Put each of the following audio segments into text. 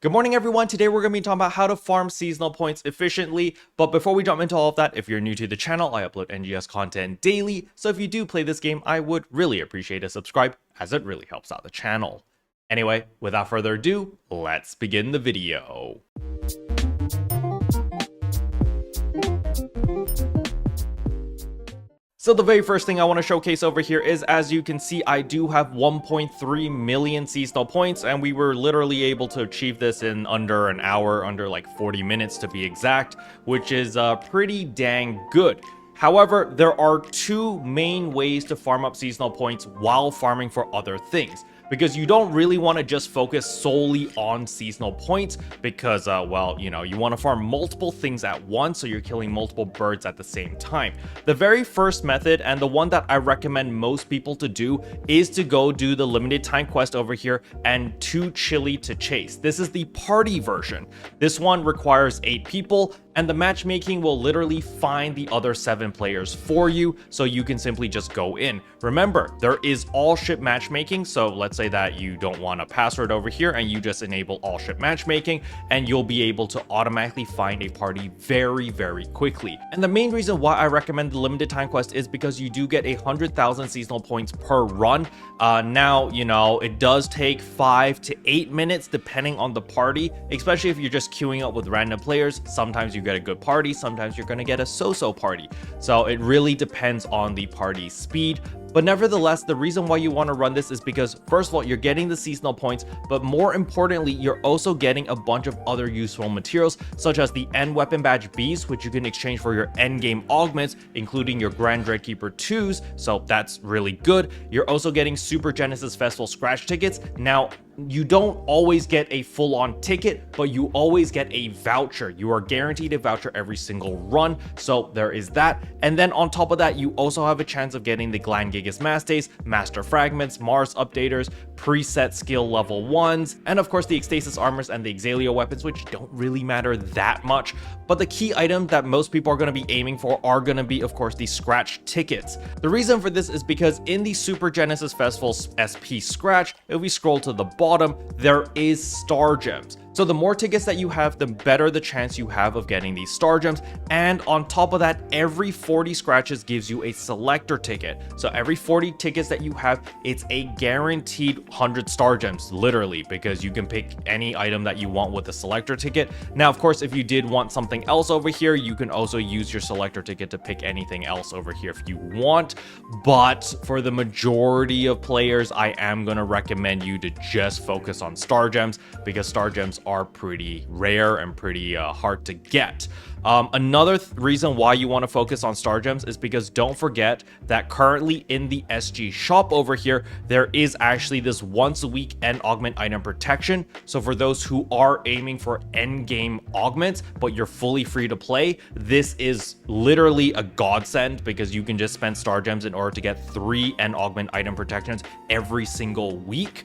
Good morning, everyone. Today we're going to be talking about how to farm seasonal points efficiently. But before we jump into all of that, if you're new to the channel, I upload NGS content daily. So if you do play this game, I would really appreciate a subscribe, as it really helps out the channel. Anyway, without further ado, let's begin the video. So the very first thing I want to showcase over here is, as you can see, I do have 1.3 million seasonal points, and we were literally able to achieve this in under an hour, under like 40 minutes to be exact, which is pretty dang good. However, there are two main ways to farm up seasonal points while farming for other things, because you don't really want to just focus solely on seasonal points because, well, you know, you want to farm multiple things at once, so you're killing multiple birds at the same time. The very first method, and the one that I recommend most people to do, is to go do the limited time quest over here and too chilly to chase. This is the party version. This one requires 8 people, and the matchmaking will literally find the other 7 players for you, so you can simply just go in. Remember, there is all ship matchmaking, so let's say that you don't want a password over here and you just enable all ship matchmaking, and you'll be able to automatically find a party very quickly. And the main reason why I recommend the limited time quest is because you do get 100,000 seasonal points per run. Now, you know, it does take 5 to 8 minutes depending on the party, especially if you're just queuing up with random players. Sometimes you get a good party, sometimes you're going to get a so-so party. So it really depends on the party speed. But nevertheless, the reason why you want to run this is because, first of all, you're getting the seasonal points, but more importantly, you're also getting a bunch of other useful materials, such as the end weapon badge Bs, which you can exchange for your end game augments, including your Grand Dreadkeeper 2s, so that's really good. You're also getting Super Genesis Festival scratch tickets. Now, you don't always get a full-on ticket, but you always get a voucher. You are guaranteed a voucher every single run, so there is that. And then on top of that, you also have a chance of getting the Gland Gigas Mastes, Master Fragments, Mars Updaters, preset skill level 1s, and of course the Ecstasis Armors and the Exalio weapons, which don't really matter that much. But the key item that most people are going to be aiming for are going to be, of course, the scratch tickets. The reason for this is because in the Super Genesis Festival SP scratch, if we scroll to the bottom, there is star gems. So the more tickets that you have, the better the chance you have of getting these star gems. And on top of that, every 40 scratches gives you a selector ticket. So every 40 tickets that you have, it's a guaranteed 100 star gems, literally, because you can pick any item that you want with the selector ticket. Now, of course, if you did want something else over here, you can also use your selector ticket to pick anything else over here if you want. But for the majority of players, I am going to recommend you to just focus on star gems, because star gems are pretty rare and pretty hard to get. Another reason why you want to focus on star gems is because don't forget that currently in the SG shop over here, there is actually this once a week end augment item protection. So for those who are aiming for end game augments, but you're fully free to play, this is literally a godsend, because you can just spend star gems in order to get 3 end augment item protections every single week.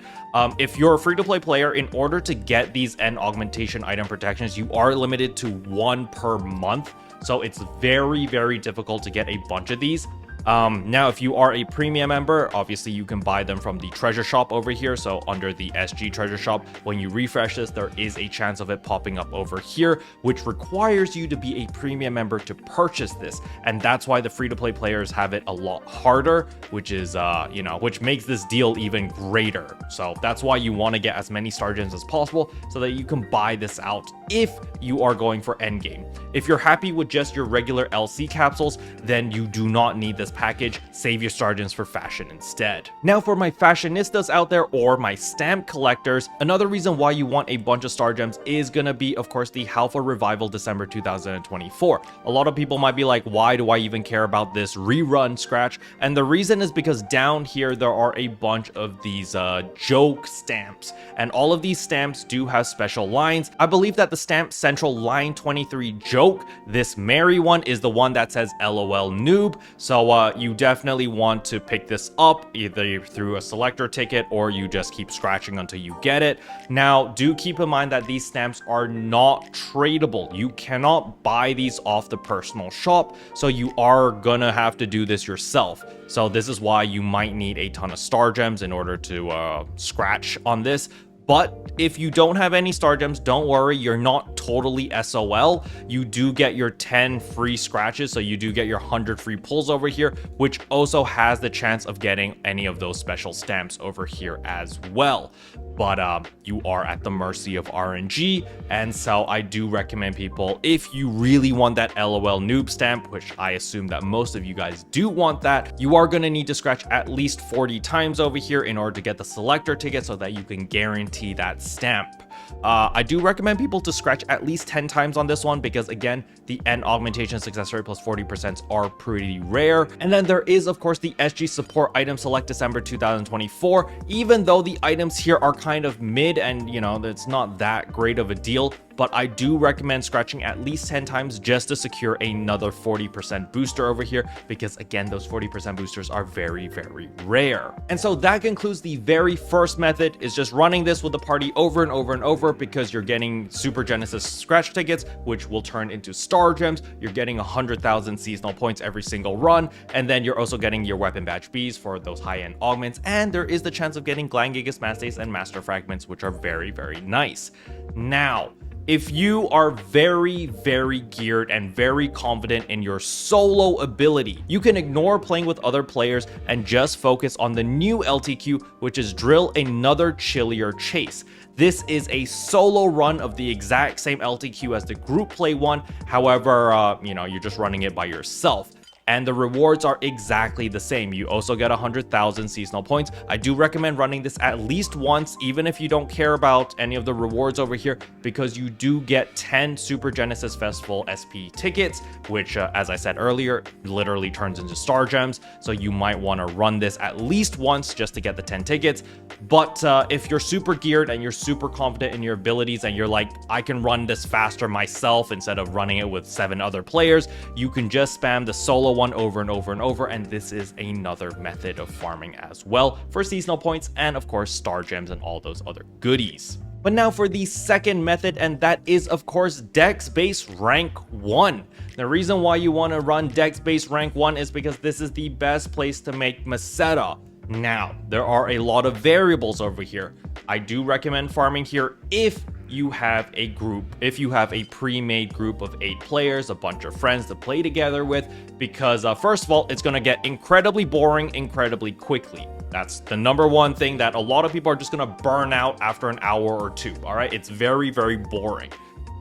If you're a free-to-play player, in order to get these end augmentation item protections, you are limited to 1 per month. So it's very difficult to get a bunch of these. Now, if you are a premium member, obviously you can buy them from the treasure shop over here. So under the SG treasure shop, when you refresh this, there is a chance of it popping up over here, which requires you to be a premium member to purchase this. And that's why the free-to-play players have it a lot harder, which is, you know, which makes this deal even greater. So that's why you want to get as many star gems as possible so that you can buy this out if you are going for endgame. If you're happy with just your regular LC capsules, then you do not need this package. Save your star gems for fashion instead. Now, for my fashionistas out there, or my stamp collectors, another reason why you want a bunch of star gems is gonna be, of course, the Halfa Revival December 2024. A lot of people might be like, why do I even care about this rerun scratch? And the reason is because down here there are a bunch of these joke stamps, and all of these stamps do have special lines. I believe that the stamp central line 23 joke, this Mary one, is the one that says LOL noob. So you definitely want to pick this up either through a selector ticket, or you just keep scratching until you get it. Now, do keep in mind that these stamps are not tradable. You cannot buy these off the personal shop, so you are gonna have to do this yourself. So this is why you might need a ton of star gems in order to scratch on this. But if you don't have any star gems, don't worry, you're not totally SOL. You do get your 10 free scratches, so you do get your 100 free pulls over here, which also has the chance of getting any of those special stamps over here as well. But you are at the mercy of RNG, and so I do recommend people, if you really want that LOL noob stamp, which I assume that most of you guys do want that, you are going to need to scratch at least 40 times over here in order to get the selector ticket so that you can guarantee that stamp. I do recommend people to scratch at least 10 times on this one because, again, the N augmentation success rate plus 40% are pretty rare. And then there is, of course, the SG support item select December 2024. Even though the items here are kind of mid and, you know, it's not that great of a deal, but I do recommend scratching at least 10 times just to secure another 40% booster over here because, again, those 40% boosters are very, very rare. And so that concludes the very first method, is just running this with the party over and over and over because you're getting Super Genesis scratch tickets, which will turn into star gems. You're getting 100,000 seasonal points every single run, and then you're also getting your weapon badge Bs for those high-end augments, and there is the chance of getting Gland Gigas Mastes and Master Fragments, which are very, very nice. Now, if you are very, very geared and very confident in your solo ability, you can ignore playing with other players and just focus on the new LTQ, which is Drill Another Chillier Chase. This is a solo run of the exact same LTQ as the group play one. However, you know, you're just running it by yourself. And the rewards are exactly the same. You also get 100,000 seasonal points. I do recommend running this at least once, even if you don't care about any of the rewards over here, because you do get 10 Super Genesis Festival SP tickets, which, as I said earlier, literally turns into star gems. So you might want to run this at least once just to get the 10 tickets. But if you're super geared and you're super confident in your abilities and you're like, I can run this faster myself instead of running it with 7 other players, you can just spam the solo one over and over and over, and this is another method of farming as well for seasonal points and, of course, star gems and all those other goodies. But now for the second method, and that is, of course, Dex Base Rank 1. The reason why you want to run Dex Base Rank 1 is because this is the best place to make Meseta. Now, there are a lot of variables over here. I do recommend farming here if you have a group, if you have a pre-made group of 8 players, a bunch of friends to play together with, because first of all, it's going to get incredibly boring incredibly quickly. That's the number one thing that a lot of people are just going to burn out after an hour or two. All right, it's very, very boring.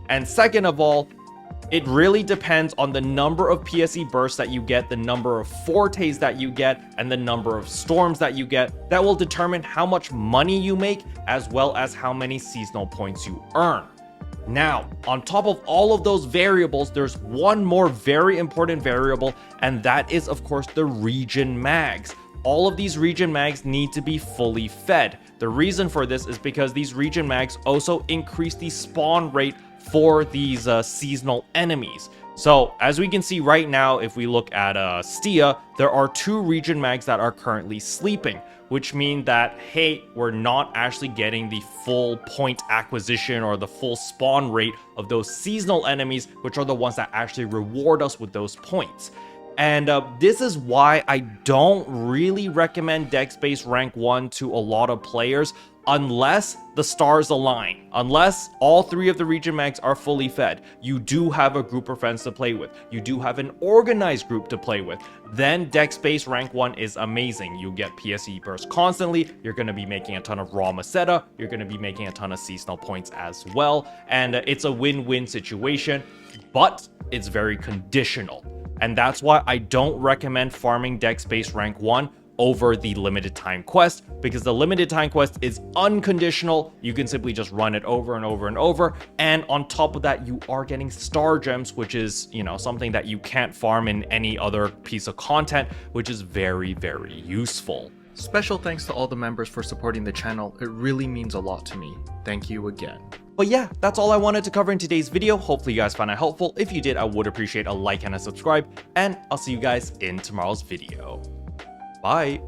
And second of all, it really depends on the number of PSE bursts that you get, the number of fortes that you get, and the number of storms that you get. That will determine how much money you make, as well as how many seasonal points you earn. Now, on top of all of those variables, there's one more very important variable, and that is, of course, the region mags. All of these region mags need to be fully fed. The reason for this is because these region mags also increase the spawn rate for these seasonal enemies. So as we can see right now, if we look at Stia, there are 2 region mags that are currently sleeping, which mean that, hey, we're not actually getting the full point acquisition or the full spawn rate of those seasonal enemies, which are the ones that actually reward us with those points. And this is why I don't really recommend Dex Base Rank 1 to a lot of players unless the stars align, unless all 3 of the region mags are fully fed. You do have a group of friends to play with, you do have an organized group to play with, then Dex Base Rank 1 is amazing. You get PSE burst constantly, you're going to be making a ton of raw Meseta, you're going to be making a ton of seasonal points as well, and it's a win-win situation, but it's very conditional. And that's why I don't recommend farming Dex Base Rank 1 over the limited time quest, because the limited time quest is unconditional. You can simply just run it over and over and over, and on top of that, you are getting star gems, which is, you know, something that you can't farm in any other piece of content, which is very, very useful. Special thanks to all the members for supporting the channel. It really means a lot to me. Thank you again. But yeah, that's all I wanted to cover in today's video. Hopefully you guys found it helpful. If you did, I would appreciate a like and a subscribe, and I'll see you guys in tomorrow's video. Bye.